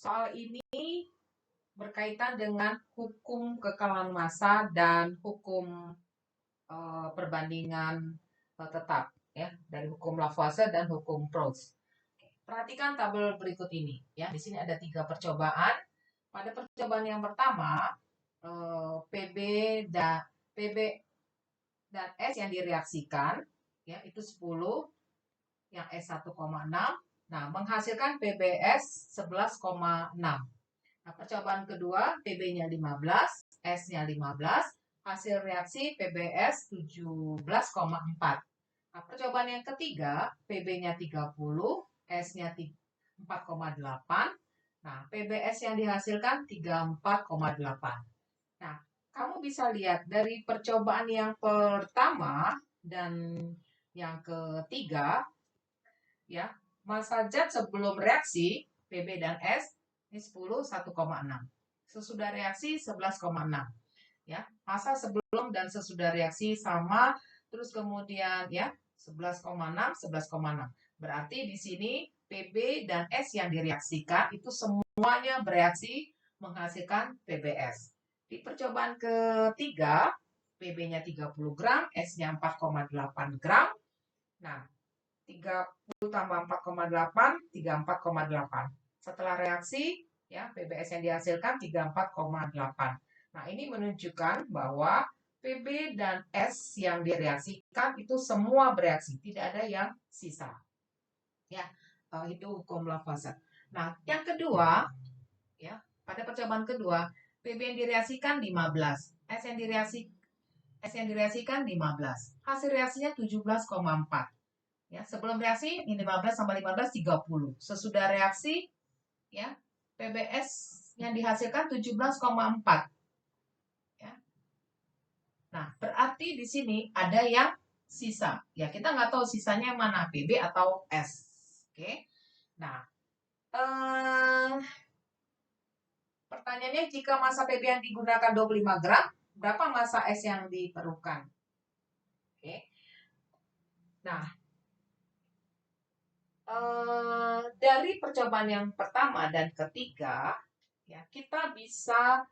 Soal ini berkaitan dengan hukum kekalahan massa dan hukum perbandingan tetap, ya, dari hukum Lavoisier dan hukum Proust. Perhatikan tabel berikut ini, ya. Di sini ada 3 percobaan. Pada percobaan yang pertama, PB dan S yang direaksikan, ya, itu 10, yang S 1,6. Nah, menghasilkan PBS 11,6. Nah, percobaan kedua, PB-nya 15, S-nya 15, hasil reaksi PBS 17,4. Nah, percobaan yang ketiga, PB-nya 30, S-nya 4,8. Nah, PBS yang dihasilkan 34,8. Nah, kamu bisa lihat dari percobaan yang pertama dan yang ketiga, ya, massa zat sebelum reaksi PB dan S ini 10 1,6. Sesudah reaksi 11,6. Ya, massa sebelum dan sesudah reaksi sama, terus kemudian ya 11,6 11,6. Berarti di sini PB dan S yang direaksikan itu semuanya bereaksi menghasilkan PBS. Di percobaan ketiga, PB-nya 30 gram, S-nya 4,8 gram. Nah, 30 tambah 4,8, 34,8. Setelah reaksi, ya, PBS yang dihasilkan 34,8. Nah, ini menunjukkan bahwa PB dan S yang direaksikan itu semua bereaksi, tidak ada yang sisa. Ya, itu hukum Lavoisier. Nah, yang kedua, ya, pada percobaan kedua, PB yang direaksikan 15, S yang direaksikan 15. Hasil reaksinya 17,4. Ya, sebelum reaksi ini 15 tambah 15 30. Sesudah reaksi, ya, PBS yang dihasilkan 17,4. Ya. Nah, berarti di sini ada yang sisa. Ya, kita nggak tahu sisanya yang mana, PB atau S. Oke. Nah, pertanyaannya, jika massa PB yang digunakan 25 gram, berapa massa S yang diperlukan? Oke. Nah, dari percobaan yang pertama dan ketiga, ya, kita bisa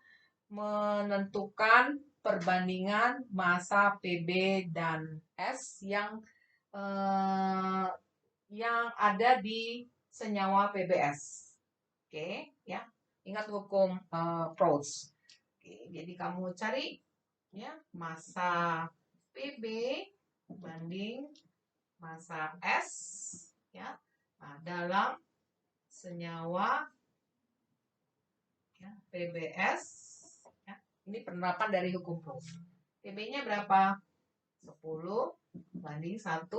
menentukan perbandingan massa PB dan S yang ada di senyawa PBS. Oke, ya. Ingat hukum Proust. Oke, jadi kamu cari ya massa PB banding massa S, ya. Nah, dalam senyawa ya, PBS, ya. Ini penerapan dari hukum Proust. PB-nya berapa? 10 banding 1,6.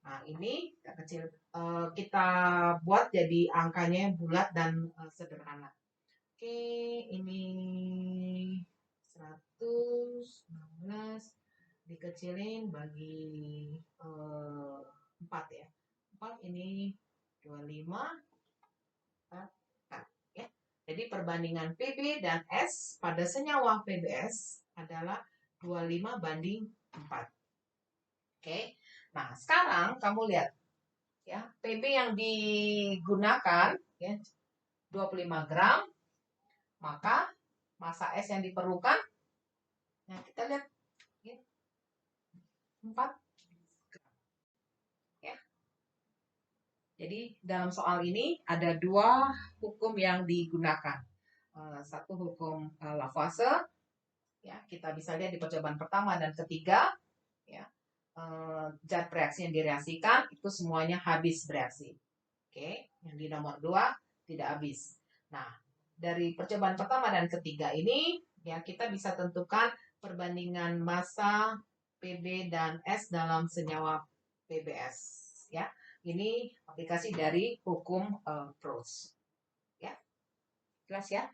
Nah, ini kecil, kita buat jadi angkanya bulat dan sederhana. Oke, ini 116 dikecilin bagi 4 ya. 4 ini 25 ya. Jadi perbandingan PB dan S pada senyawa PBS adalah 25 banding 4. Oke. Nah, sekarang kamu lihat ya, PB yang digunakan ya 25 gram, maka massa S yang diperlukan, nah kita lihat ya, 4 gram. Ya. Jadi dalam soal ini ada 2 hukum yang digunakan. Satu hukum Lavoisier, ya, kita bisa lihat di percobaan pertama dan ketiga, ya, zat reaksi yang direaksikan itu semuanya habis bereaksi. Oke, yang di nomor 2 tidak habis. Nah, dari percobaan pertama dan ketiga ini, ya, kita bisa tentukan perbandingan massa PB dan S dalam senyawa PBS. Ya, ini aplikasi dari hukum Proust. Ya, jelas ya?